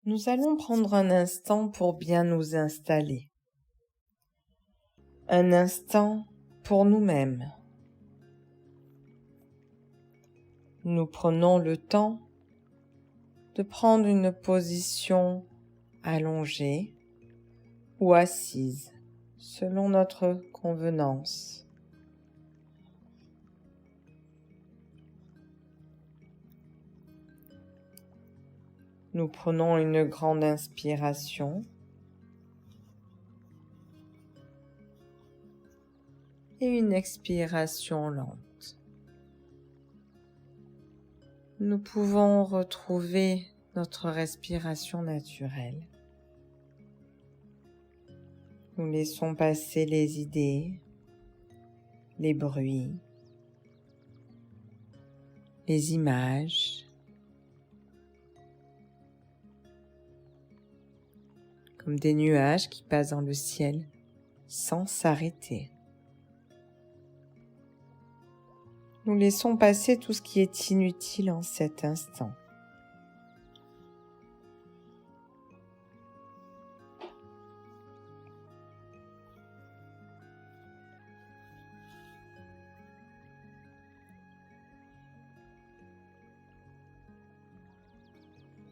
Nous allons prendre un instant pour bien nous installer. Un instant pour nous-mêmes. Nous prenons le temps de prendre une position allongée ou assise selon notre convenance. Nous prenons une grande inspiration et une expiration lente. Nous pouvons retrouver notre respiration naturelle. Nous laissons passer les idées, les bruits, les images, comme des nuages qui passent dans le ciel sans s'arrêter. Nous laissons passer tout ce qui est inutile en cet instant.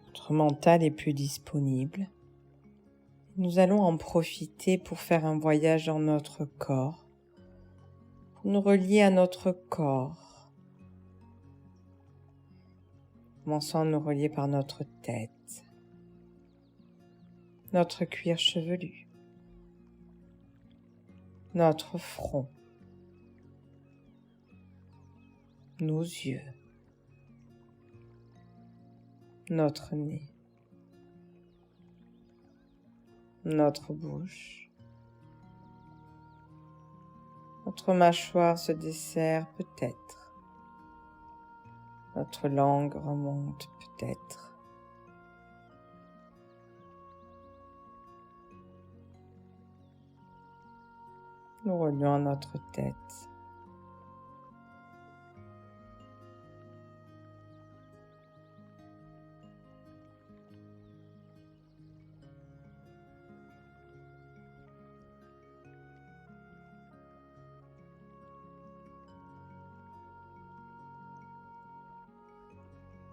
Notre mental est plus disponible. Nous allons en profiter pour faire un voyage dans notre corps, pour nous relier à notre corps. Commençons à nous relier par notre tête, notre cuir chevelu, notre front, nos yeux, notre nez, notre bouche. Notre mâchoire se desserre peut-être. Notre langue remonte peut-être. Nous relions à notre tête.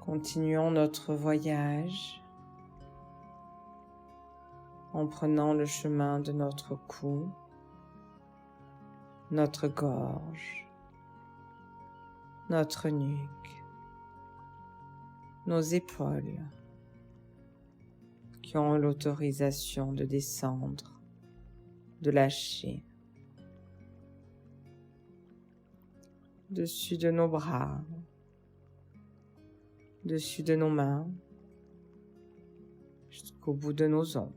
Continuons notre voyage en prenant le chemin de notre cou, notre gorge, notre nuque, nos épaules qui ont l'autorisation de descendre, de lâcher, dessus de nos bras, dessus de nos mains, jusqu'au bout de nos ongles.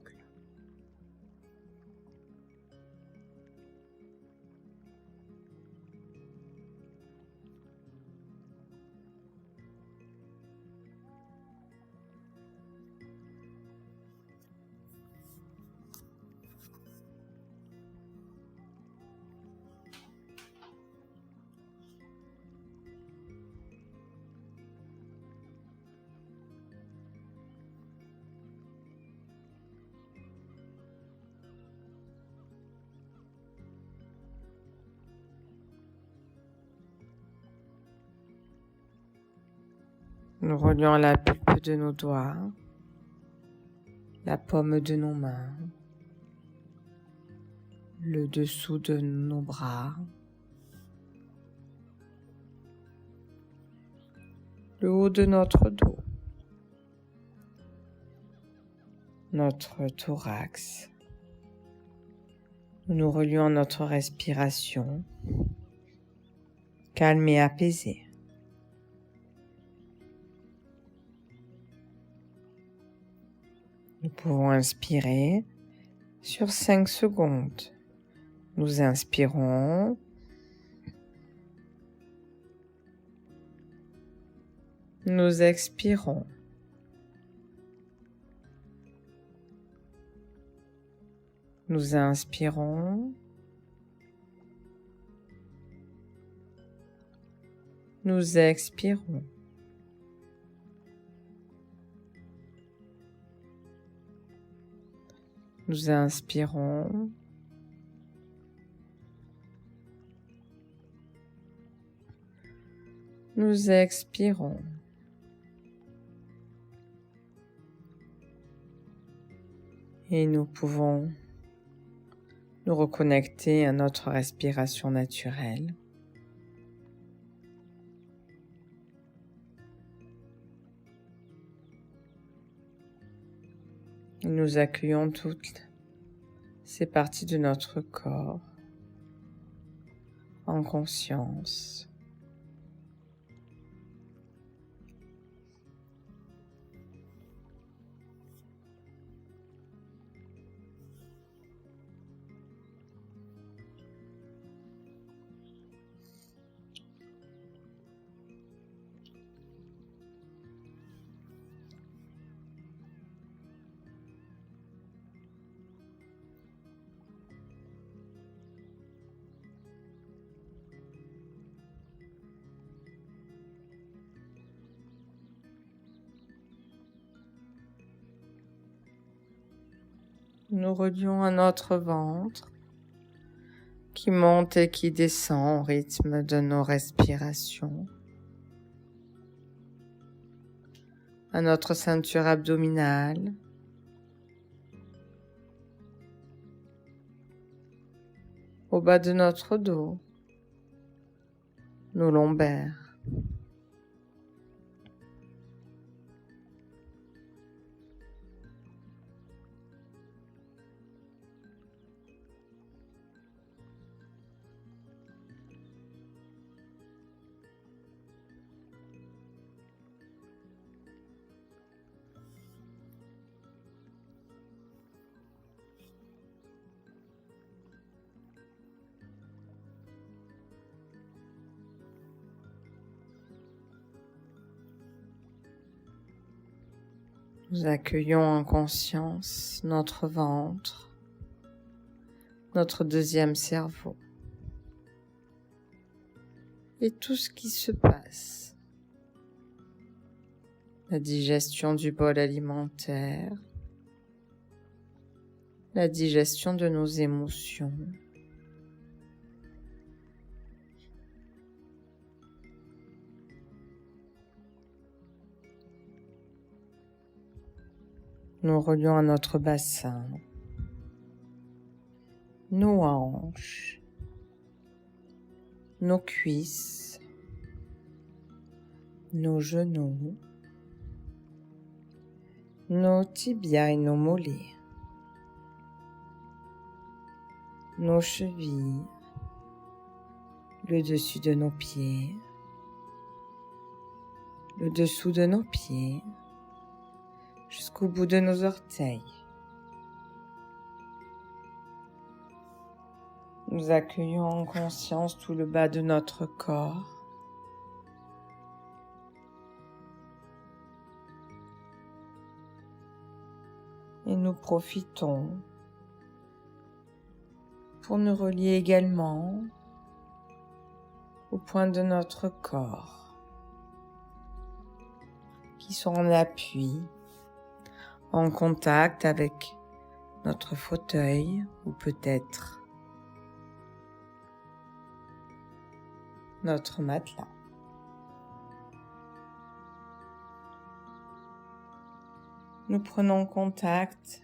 Nous relions à la pulpe de nos doigts, la paume de nos mains, le dessous de nos bras, le haut de notre dos, notre thorax. Nous nous relions à notre respiration, calme et apaisée. Nous pouvons inspirer sur 5 secondes. Nous inspirons. Nous expirons. Nous inspirons. Nous expirons. Nous inspirons. Nous expirons. Et nous pouvons nous reconnecter à notre respiration naturelle. Et nous accueillons toutes ces parties de notre corps en conscience. Nous relions à notre ventre qui monte et qui descend au rythme de nos respirations, à notre ceinture abdominale, au bas de notre dos, nos lombaires. Nous accueillons en conscience notre ventre, notre deuxième cerveau et tout ce qui se passe. La digestion du bol alimentaire, la digestion de nos émotions, nous relions à notre bassin, nos hanches, nos cuisses, nos genoux, nos tibias et nos mollets, nos chevilles, le dessus de nos pieds, le dessous de nos pieds, jusqu'au bout de nos orteils. Nous accueillons en conscience tout le bas de notre corps. Et nous profitons pour nous relier également aux points de notre corps qui sont en appui, en contact avec notre fauteuil ou peut-être notre matelas. Nous prenons contact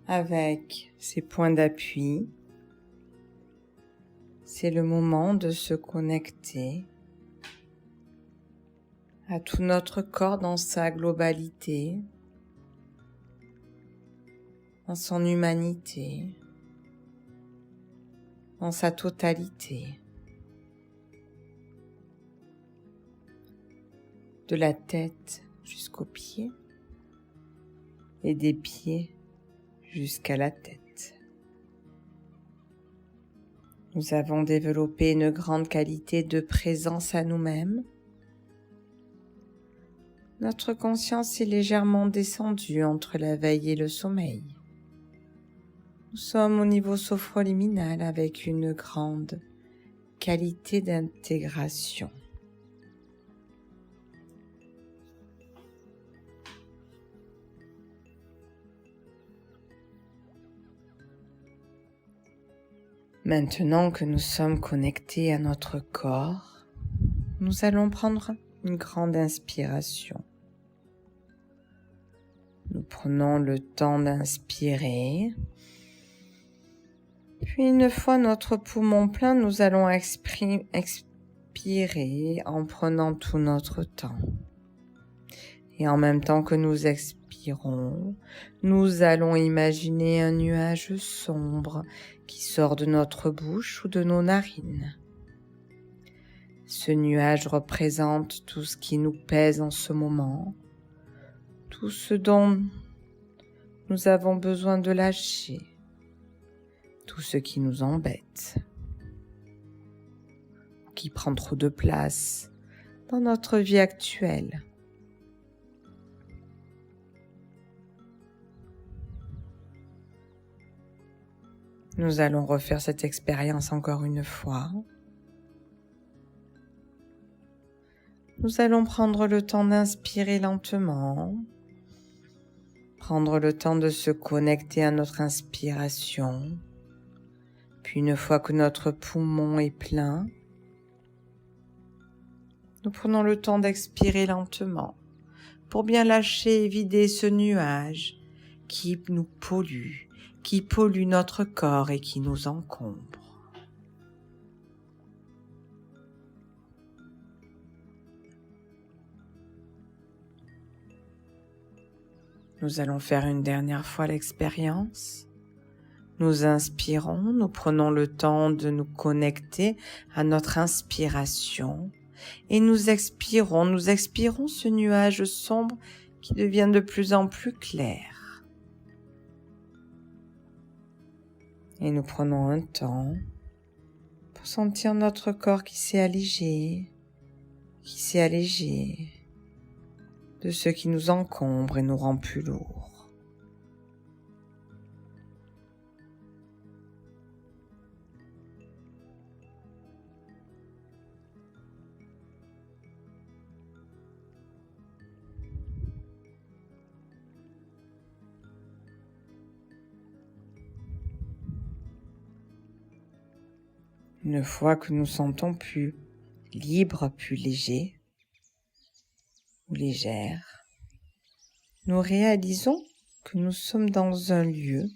avec ces points d'appui. C'est le moment de se connecter à tout notre corps dans sa globalité, dans son humanité, dans sa totalité. De la tête jusqu'aux pieds et des pieds jusqu'à la tête. Nous avons développé une grande qualité de présence à nous-mêmes. Notre conscience est légèrement descendue entre la veille et le sommeil. Nous sommes au niveau sophroliminal avec une grande qualité d'intégration. Maintenant que nous sommes connectés à notre corps, nous allons prendre une grande inspiration. Nous prenons le temps d'inspirer. Puis une fois notre poumon plein, nous allons expirer en prenant tout notre temps. Et en même temps que nous expirons, nous allons imaginer un nuage sombre qui sort de notre bouche ou de nos narines. Ce nuage représente tout ce qui nous pèse en ce moment, tout ce dont nous avons besoin de lâcher, tout ce qui nous embête, qui prend trop de place dans notre vie actuelle. Nous allons refaire cette expérience encore une fois. Nous allons prendre le temps d'inspirer lentement, prendre le temps de se connecter à notre inspiration. Puis une fois que notre poumon est plein, nous prenons le temps d'expirer lentement pour bien lâcher et vider ce nuage qui nous pollue, qui pollue notre corps et qui nous encombre. Nous allons faire une dernière fois l'expérience. Nous inspirons, nous prenons le temps de nous connecter à notre inspiration et nous expirons ce nuage sombre qui devient de plus en plus clair. Et nous prenons un temps pour sentir notre corps qui s'est allégé de ce qui nous encombre et nous rend plus lourds. Une fois que nous sentons plus libres, plus légers ou légères, nous réalisons que nous sommes dans un lieu,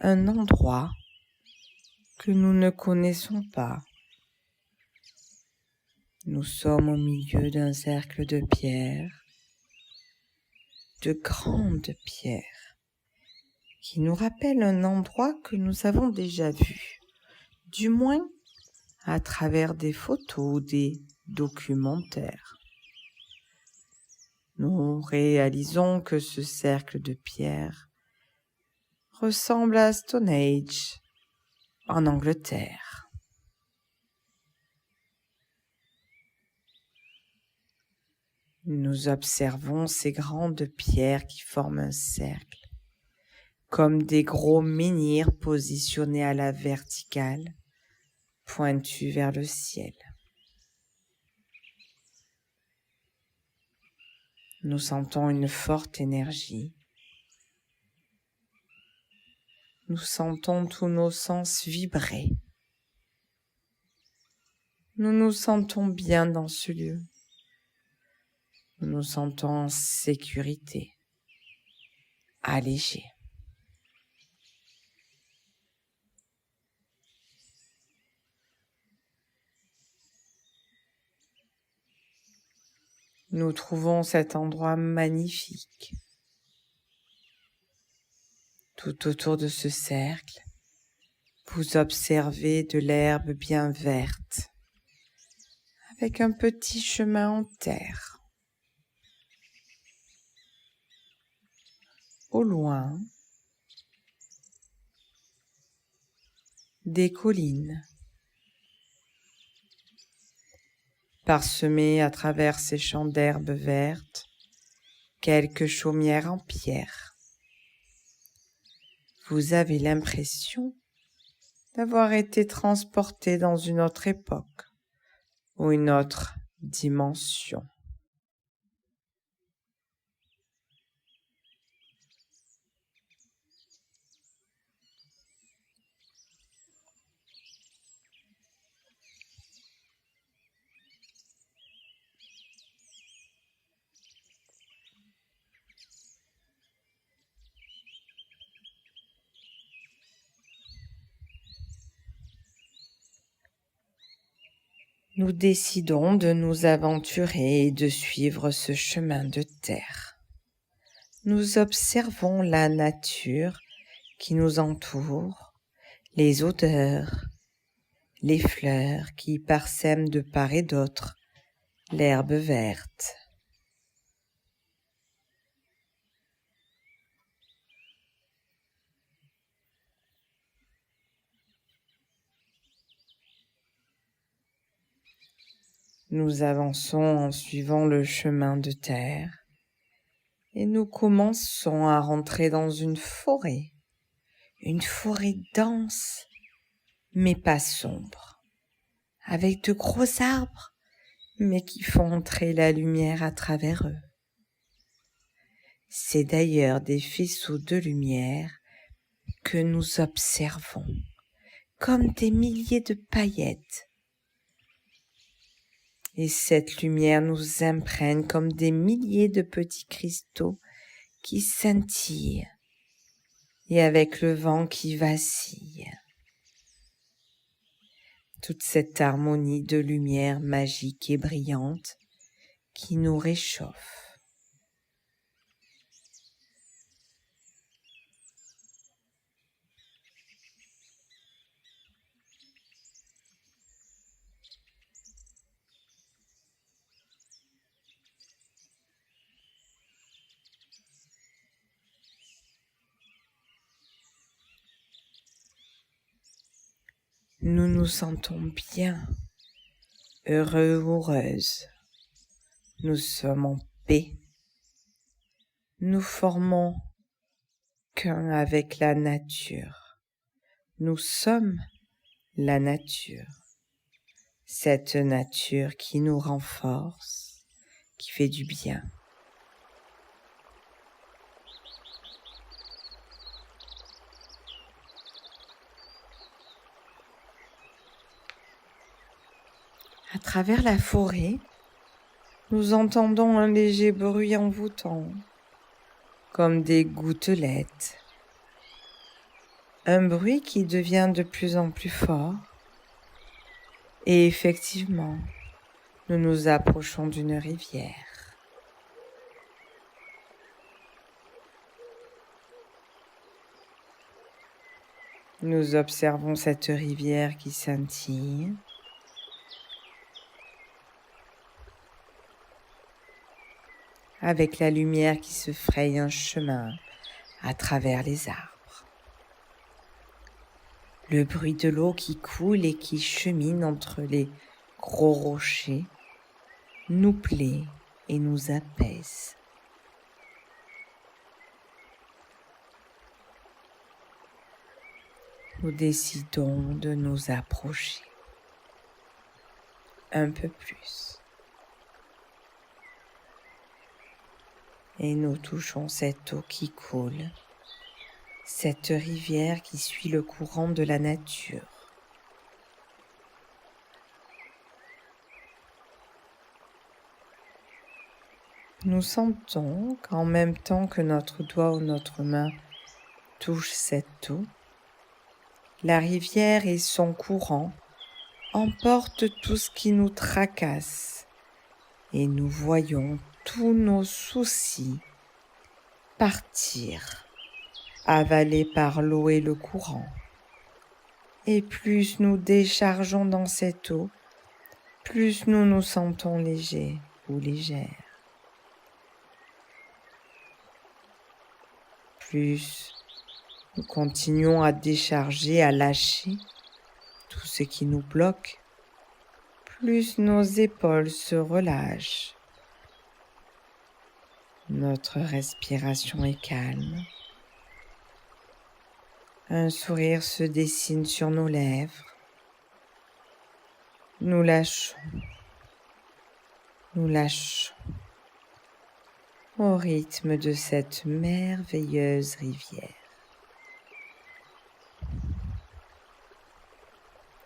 un endroit que nous ne connaissons pas. Nous sommes au milieu d'un cercle de pierres, de grandes pierres, qui nous rappellent un endroit que nous avons déjà vu, du moins à travers des photos ou des documentaires. Nous réalisons que ce cercle de pierres ressemble à Stonehenge en Angleterre. Nous observons ces grandes pierres qui forment un cercle, comme des gros menhirs positionnés à la verticale, pointus vers le ciel. Nous sentons une forte énergie. Nous sentons tous nos sens vibrer. Nous nous sentons bien dans ce lieu. Nous nous sentons en sécurité, allégés. Nous trouvons cet endroit magnifique. Tout autour de ce cercle, vous observez de l'herbe bien verte, avec un petit chemin en terre. Au loin, des collines, parsemées à travers ces champs d'herbes vertes, quelques chaumières en pierre. Vous avez l'impression d'avoir été transporté dans une autre époque ou une autre dimension. nous décidons de nous aventurer et de suivre ce chemin de terre. Nous observons la nature qui nous entoure, les odeurs, les fleurs qui parsèment de part et d'autre l'herbe verte. Nous avançons en suivant le chemin de terre et nous commençons à rentrer dans une forêt dense mais pas sombre, avec de gros arbres mais qui font entrer la lumière à travers eux. C'est d'ailleurs des faisceaux de lumière que nous observons, comme des milliers de paillettes. Et cette lumière nous imprègne comme des milliers de petits cristaux qui scintillent et avec le vent qui vacille. Toute cette harmonie de lumière magique et brillante qui nous réchauffe. Nous nous sentons bien, heureux ou heureuses. Nous sommes en paix. Nous formons qu'un avec la nature. Nous sommes la nature. Cette nature qui nous renforce, qui fait du bien. À travers la forêt, nous entendons un léger bruit envoûtant, comme des gouttelettes. Un bruit qui devient de plus en plus fort. Et effectivement, nous nous approchons d'une rivière. Nous observons cette rivière qui scintille. Avec la lumière qui se fraye un chemin à travers les arbres. Le bruit de l'eau qui coule et qui chemine entre les gros rochers nous plaît et nous apaise. Nous décidons de nous approcher un peu plus. Et nous touchons cette eau qui coule, cette rivière qui suit le courant de la nature. Nous sentons qu'en même temps que notre doigt ou notre main touche cette eau, la rivière et son courant emportent tout ce qui nous tracasse et nous voyons tous nos soucis partir, avalés par l'eau et le courant. Et plus nous déchargeons dans cette eau, plus nous nous sentons légers ou légères. Plus nous continuons à décharger, à lâcher tout ce qui nous bloque, plus nos épaules se relâchent. Notre respiration est calme. Un sourire se dessine sur nos lèvres. Nous lâchons au rythme de cette merveilleuse rivière.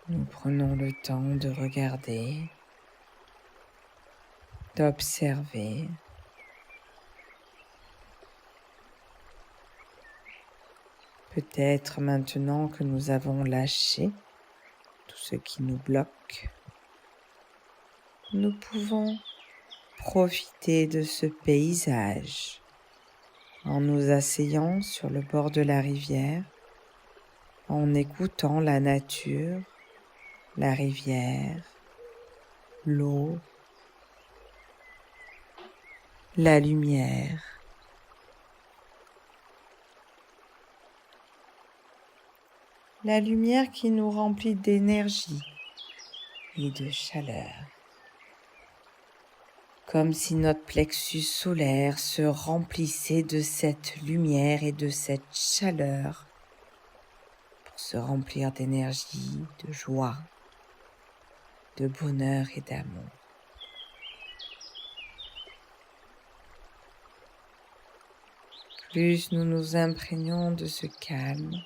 Nous prenons le temps de regarder, d'observer. Peut-être maintenant que nous avons lâché tout ce qui nous bloque, nous pouvons profiter de ce paysage en nous asseyant sur le bord de la rivière, en écoutant la nature, la rivière, l'eau, la lumière. La lumière qui nous remplit d'énergie et de chaleur. Comme si notre plexus solaire se remplissait de cette lumière et de cette chaleur pour se remplir d'énergie, de joie, de bonheur et d'amour. Plus nous nous imprégnons de ce calme,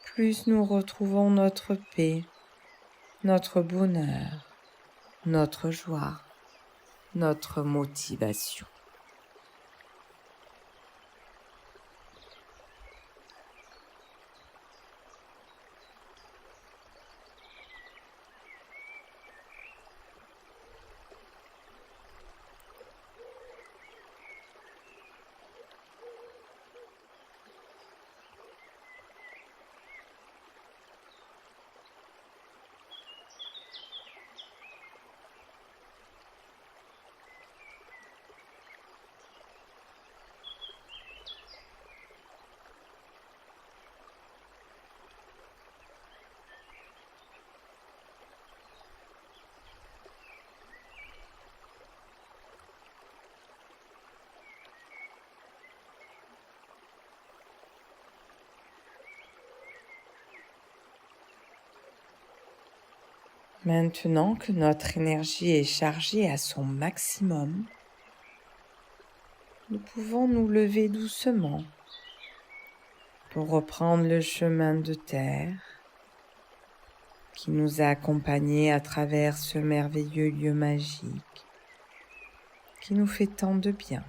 plus nous retrouvons notre paix, notre bonheur, notre joie, notre motivation. Maintenant que notre énergie est chargée à son maximum, nous pouvons nous lever doucement pour reprendre le chemin de terre qui nous a accompagnés à travers ce merveilleux lieu magique qui nous fait tant de bien.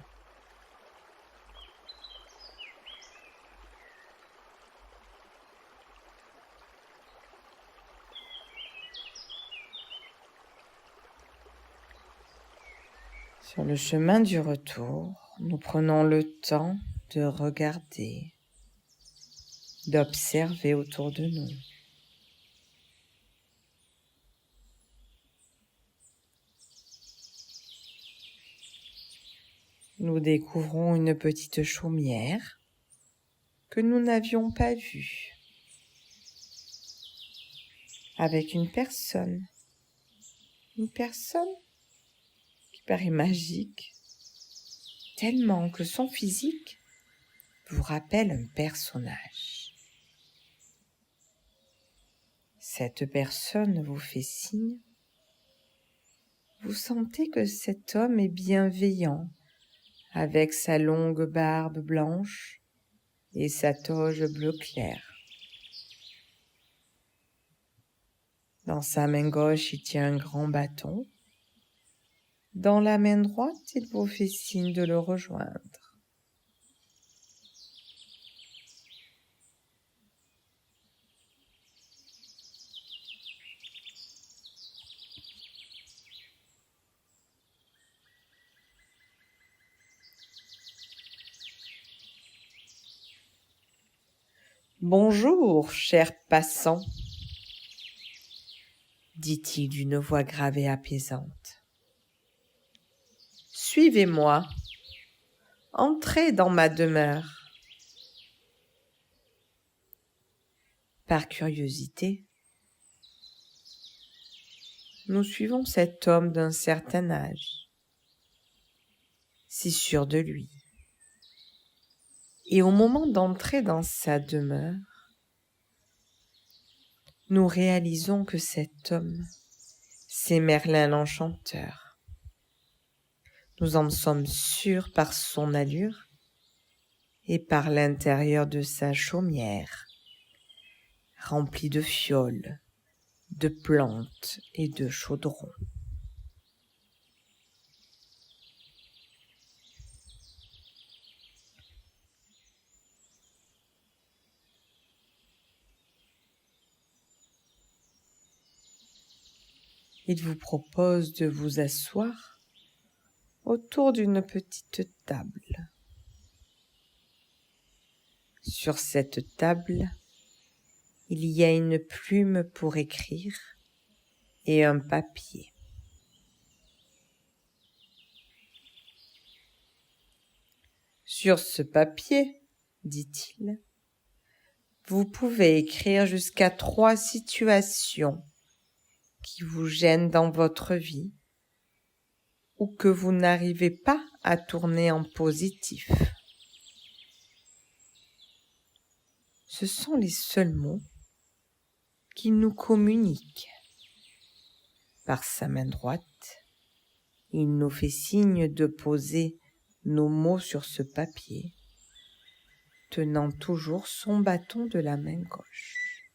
Sur le chemin du retour, nous prenons le temps de regarder, d'observer autour de nous. Nous découvrons une petite chaumière que nous n'avions pas vue, avec une personne qui paraît magique, tellement que son physique vous rappelle un personnage. Cette personne vous fait signe. Vous sentez que cet homme est bienveillant, avec sa longue barbe blanche et sa toge bleu clair. Dans sa main gauche, il tient un grand bâton. Dans la main droite, il vous fait signe de le rejoindre. Bonjour, cher passant, dit-il d'une voix grave et apaisante. Suivez-moi, entrez dans ma demeure. Par curiosité, nous suivons cet homme d'un certain âge, si sûr de lui. Et au moment d'entrer dans sa demeure, nous réalisons que cet homme, c'est Merlin l'Enchanteur. Nous en sommes sûrs par son allure et par l'intérieur de sa chaumière, remplie de fioles, de plantes et de chaudrons. il vous propose de vous asseoir autour d'une petite table. Sur cette table, il y a une plume pour écrire et un papier. Sur ce papier, dit-il, vous pouvez écrire jusqu'à 3 situations qui vous gênent dans votre vie ou que vous n'arrivez pas à tourner en positif. Ce sont les seuls mots qui nous communiquent. Par sa main droite, il nous fait signe de poser nos mots sur ce papier, tenant toujours son bâton de la main gauche.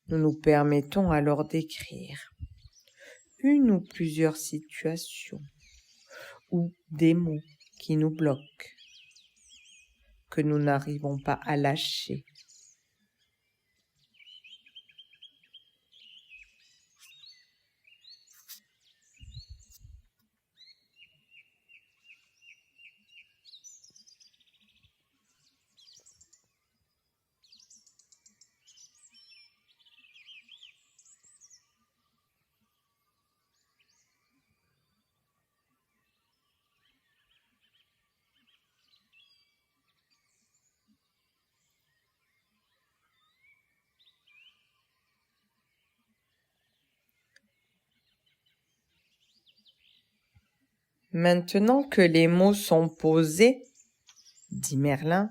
Nous nous permettons alors d'écrire une ou plusieurs situations ou des mots qui nous bloquent, que nous n'arrivons pas à lâcher. Maintenant que les mots sont posés, dit Merlin,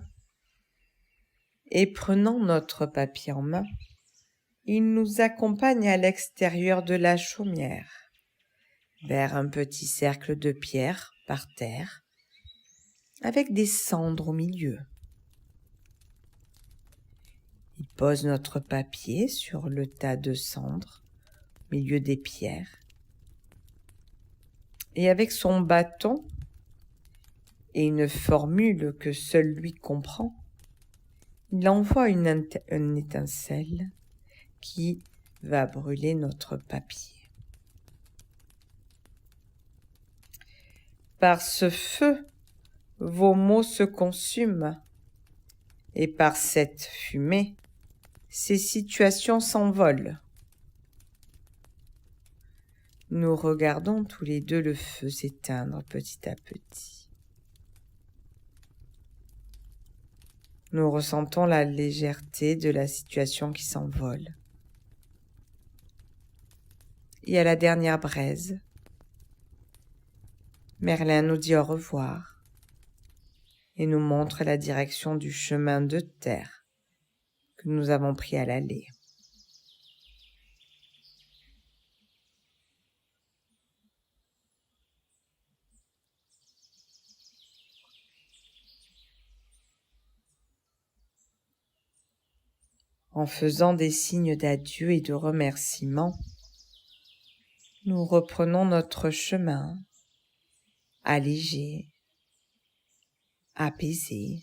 et prenant notre papier en main, il nous accompagne à l'extérieur de la chaumière, vers un petit cercle de pierre par terre, avec des cendres au milieu. Il pose notre papier sur le tas de cendres, au milieu des pierres, et avec son bâton et une formule que seul lui comprend, il envoie une étincelle qui va brûler notre papier. Par ce feu, vos mots se consument, et par cette fumée, ces situations s'envolent. Nous regardons tous les deux le feu s'éteindre petit à petit. Nous ressentons la légèreté de la situation qui s'envole. Et à la dernière braise, Merlin nous dit au revoir et nous montre la direction du chemin de terre que nous avons pris à l'aller. En faisant des signes d'adieu et de remerciement, nous reprenons notre chemin, allégé, apaisé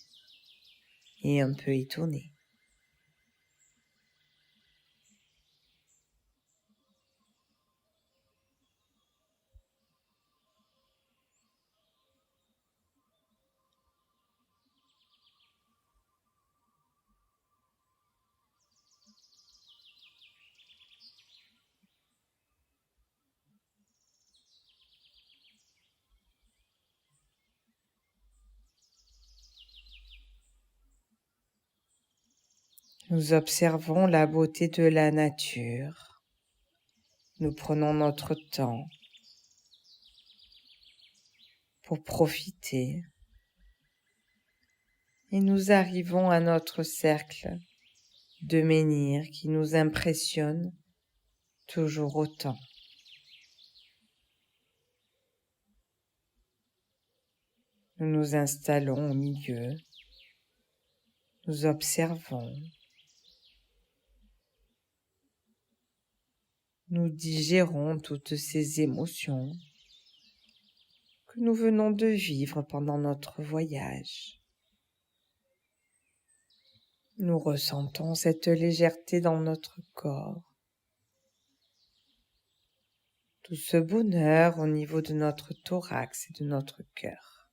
et un peu étonné. Nous observons la beauté de la nature. Nous prenons notre temps pour profiter et nous arrivons à notre cercle de menhir qui nous impressionne toujours autant. Nous nous installons au milieu, nous observons, nous digérons toutes ces émotions que nous venons de vivre pendant notre voyage. Nous ressentons cette légèreté dans notre corps tout ce bonheur au niveau de notre thorax et de notre cœur.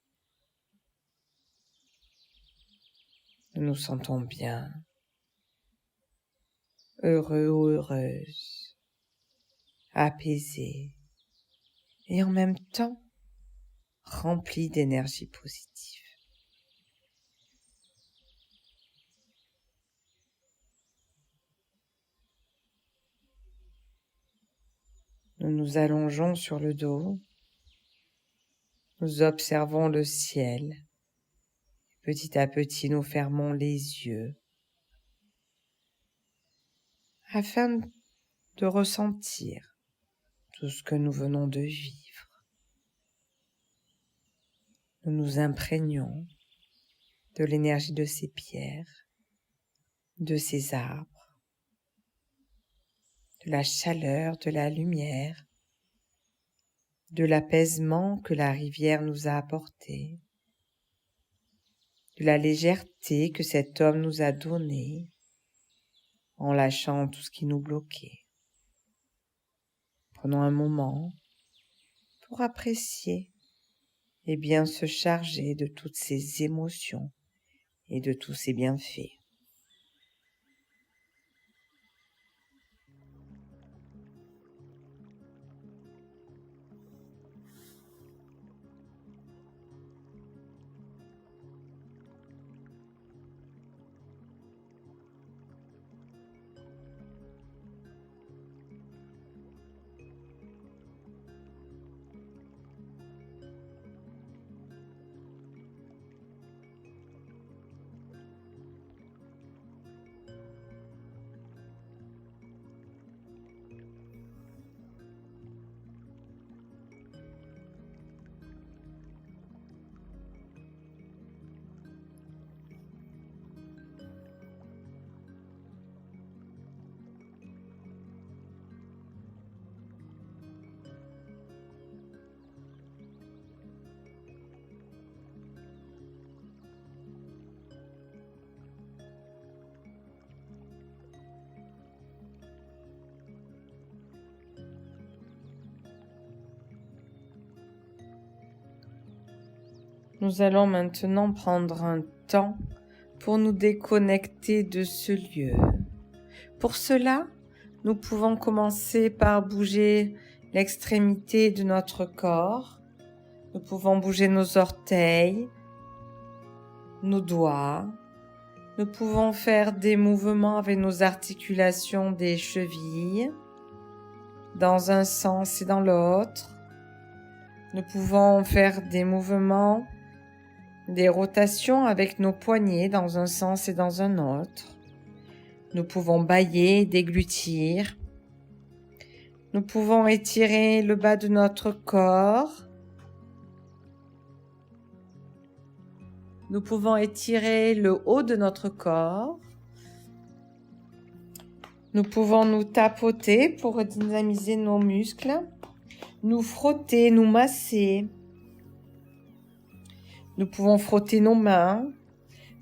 Nous nous sentons bien, heureux ou heureuses, apaisés et en même temps remplis d'énergie positive. Nous nous allongeons sur le dos, nous observons le ciel, petit à petit nous fermons les yeux afin de ressentir tout ce que nous venons de vivre. Nous nous imprégnons de l'énergie de ces pierres, de ces arbres, de la chaleur, de la lumière, de l'apaisement que la rivière nous a apporté, de la légèreté que cet homme nous a donnée en lâchant tout ce qui nous bloquait. Prenons un moment pour apprécier et bien se charger de toutes ces émotions et de tous ces bienfaits. Nous allons maintenant prendre un temps pour nous déconnecter de ce lieu. Pour cela, nous pouvons commencer par bouger l'extrémité de notre corps. Nous pouvons bouger nos orteils, nos doigts. Nous pouvons faire des mouvements avec nos articulations des chevilles, dans un sens et dans l'autre. Nous pouvons faire des mouvements, des rotations avec nos poignets dans un sens et dans un autre. Nous pouvons bâiller, déglutir. Nous pouvons étirer le bas de notre corps. Nous pouvons étirer le haut de notre corps. Nous pouvons nous tapoter pour dynamiser nos muscles, nous frotter, nous masser. Nous pouvons frotter nos mains,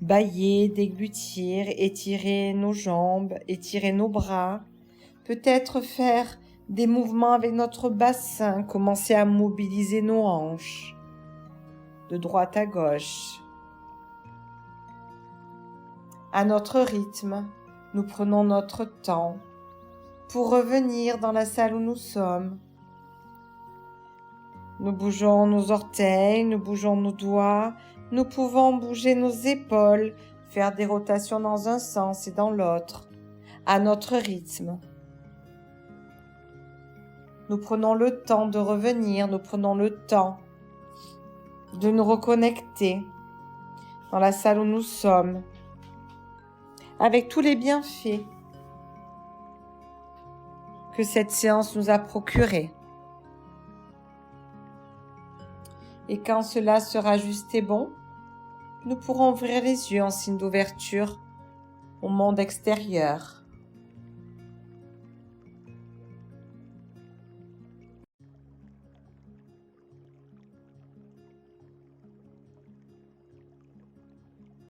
bâiller, déglutir, étirer nos jambes, étirer nos bras, peut-être faire des mouvements avec notre bassin, commencer à mobiliser nos hanches, de droite à gauche. À notre rythme, nous prenons notre temps pour revenir dans la salle où nous sommes. Nous bougeons nos orteils, nous bougeons nos doigts, nous pouvons bouger nos épaules, faire des rotations dans un sens et dans l'autre, à notre rythme. Nous prenons le temps de revenir, nous prenons le temps de nous reconnecter dans la salle où nous sommes, avec tous les bienfaits que cette séance nous a procurés. Et quand cela sera juste et bon, nous pourrons ouvrir les yeux en signe d'ouverture au monde extérieur.